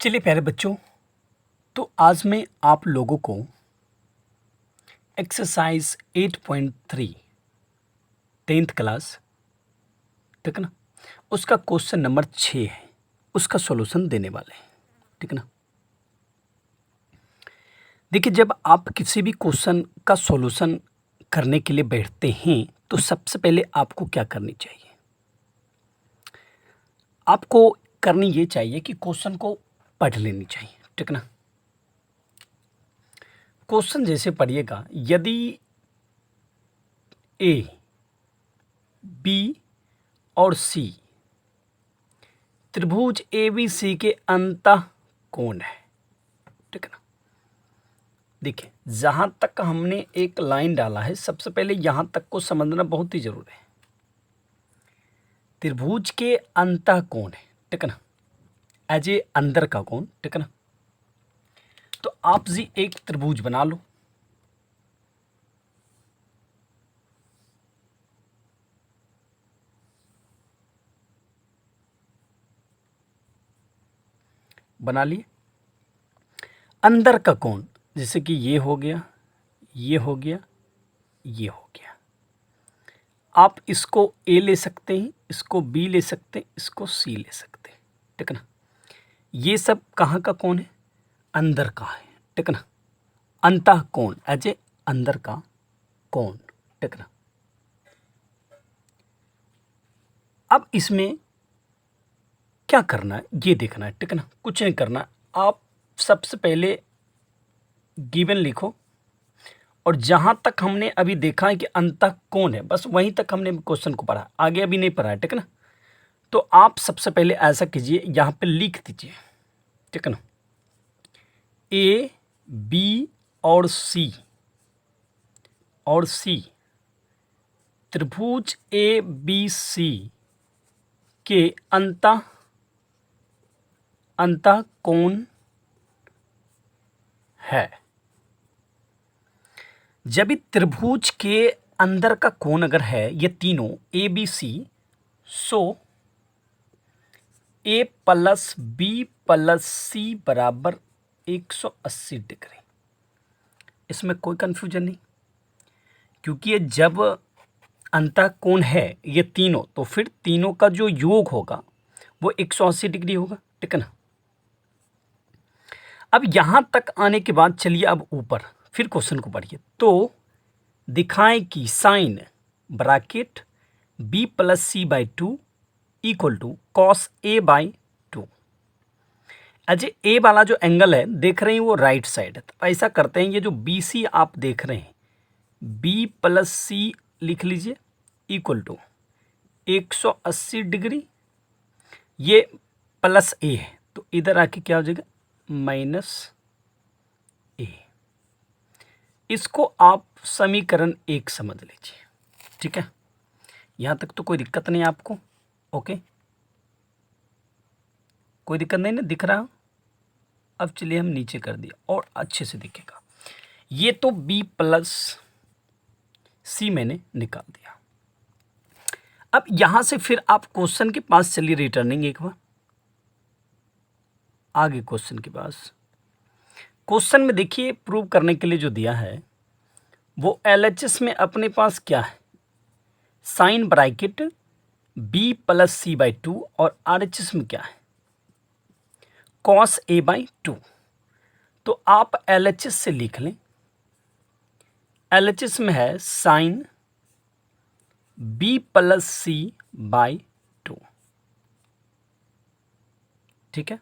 चलिए प्यारे बच्चों, तो आज मैं आप लोगों को एक्सरसाइज 8.3 10th क्लास, ठीक है ना, उसका क्वेश्चन नंबर 6 है, उसका सॉल्यूशन देने वाले हैं, ठीक है ना। देखिए, जब आप किसी भी क्वेश्चन का सॉल्यूशन करने के लिए बैठते हैं तो सबसे पहले आपको क्या करनी चाहिए? आपको करनी ये चाहिए कि क्वेश्चन को पढ़ लेनी चाहिए, ठीक है ना। क्वेश्चन जैसे पढ़िएगा, यदि ए, बी और सी त्रिभुज ABC के अंतः कोण है, ठीक है ना। देखिए, जहां तक हमने एक लाइन डाला है, सबसे पहले यहां तक को समझना बहुत ही जरूरी है। त्रिभुज के अंतः कोण है, ठीक है ना, एज ए अंदर का कोण, ठीक है ना। तो आप जी एक त्रिभुज बना लो। बना लिए अंदर का कोण, जैसे कि ये हो गया, ये हो गया, ये हो गया। आप इसको A ले सकते हैं, इसको B ले सकते हैं, इसको C ले सकते हैं, ठीक है ना। ये सब कहाँ का कोण है? अंदर का है, ठीक है ना। अंतः कोण एज ए अंदर का कोण, ठीक है ना। अब इसमें क्या करना है ये देखना है, ठीक है ना। कुछ नहीं करना, आप सबसे पहले गिवन लिखो और जहां तक हमने अभी देखा है कि अंतः कोण है, बस वहीं तक हमने क्वेश्चन को पढ़ा, आगे अभी नहीं पढ़ा है, ठीक है ना। तो आप सबसे पहले ऐसा कीजिए, यहां पे लिख दीजिए, ठीक है ना। A, B और C त्रिभुज ABC के अंतः कोण है। जब भी त्रिभुज के अंदर का कोण अगर है ये तीनों ABC, so A plus B plus C बराबर 180 डिग्री। इसमें कोई कंफ्यूजन नहीं, क्योंकि ये जब अंतः कोण है ये तीनों, तो फिर तीनों का जो योग होगा वो 180 डिग्री होगा, ठीक है ना। अब यहां तक आने के बाद चलिए अब ऊपर फिर क्वेश्चन को पढ़िए। तो दिखाएं कि sine bracket B plus C by 2 equal to cos A by 2। Ajay A वाला जो एंगल है देख रहे हैं वो राइट साइड है, तो ऐसा करते हैं, ये जो BC आप देख रहे हैं B प्लस C लिख लीजिए इक्वल टू 180 डिग्री, ये प्लस A है तो इधर आके क्या हो जाएगा माइनस A। इसको आप समीकरण 1 समझ लीजिए, ठीक है। यहां तक तो कोई दिक्कत नहीं आपको, ओके, कोई दिक्कत नहीं ना, दिख रहा। अब चलिए हम नीचे कर दिया और अच्छे से दिखेगा। ये तो B प्लस C मैंने निकाल दिया। अब यहां से फिर आप क्वेश्चन के पास चलिए, रिटर्निंग एक बार आगे क्वेश्चन के पास। क्वेश्चन में देखिए प्रूव करने के लिए जो दिया है वो LHS में अपने पास क्या है, sine bracket B plus C by 2 और RHS में क्या है कॉस A बाई 2। तो आप LHS से लिख लें, LHS में है sine B plus C by 2, ठीक है।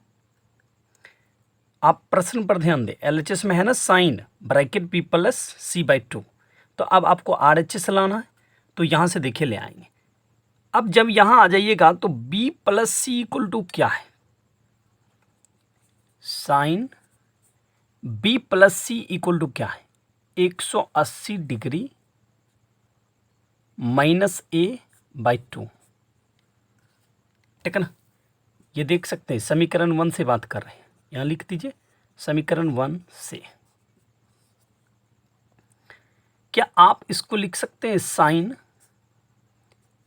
आप प्रश्न पर ध्यान दें, LHS में है ना sine bracket B plus C by 2, तो अब आपको RHS लाना है, तो यहां से देखिए ले आएंगे। अब जब यहां आ जाइएगा तो B plus C equal to क्या है, sine B plus C equal to क्या है 180 डिग्री माइनस A बाई 2, ठीक है ना। ये देख सकते हैं समीकरण 1 से बात कर रहे हैं, यहां लिख दीजिए समीकरण 1 से। क्या आप इसको लिख सकते हैं साइन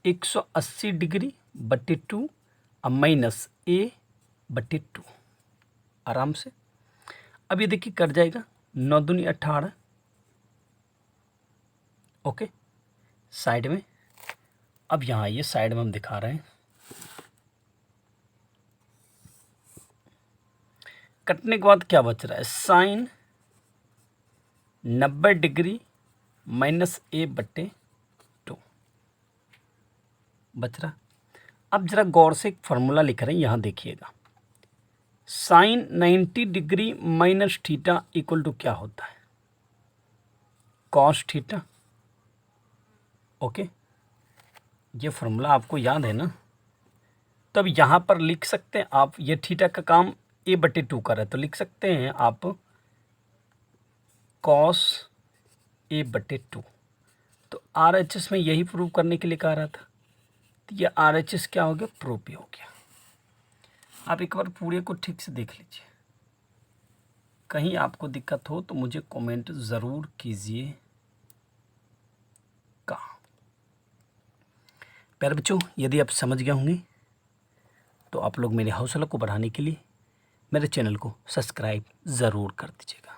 180 डिग्री बटे 2 और माइनस A बटे 2, आराम से। अब ये देखिए कट जाएगा, 9 दूनी 18। ओके, साइड में। अब यहाँ ये साइड में हम दिखा रहे हैं, कटने के बाद क्या बच रहा है, साइन 90 डिग्री माइनस a/2 बच रहा। अब जरा गौर से एक फार्मूला लिख रहे हैं, यहाँ देखिएगा, sine 90 degree minus theta equal to क्या होता है, कॉस थीटा। ओके, ये फार्मूला आपको याद है ना। तो अब यहाँ पर लिख सकते हैं आप, ये थीटा का काम a/2 कर है, तो लिख सकते हैं आप कॉस a/2। तो RHS में यही प्रूव करने के लिए कहा रहा था, तो ये RHS क्या हो गया, प्रूव भी हो गया। आप एक बार पूरे को ठीक से देख लीजिए, कहीं आपको दिक्कत हो तो मुझे कमेंट ज़रूर कीजिए का। प्यारे बच्चों, यदि आप समझ गए होंगे तो आप लोग मेरे हौसला को बढ़ाने के लिए मेरे चैनल को सब्सक्राइब ज़रूर कर दीजिएगा।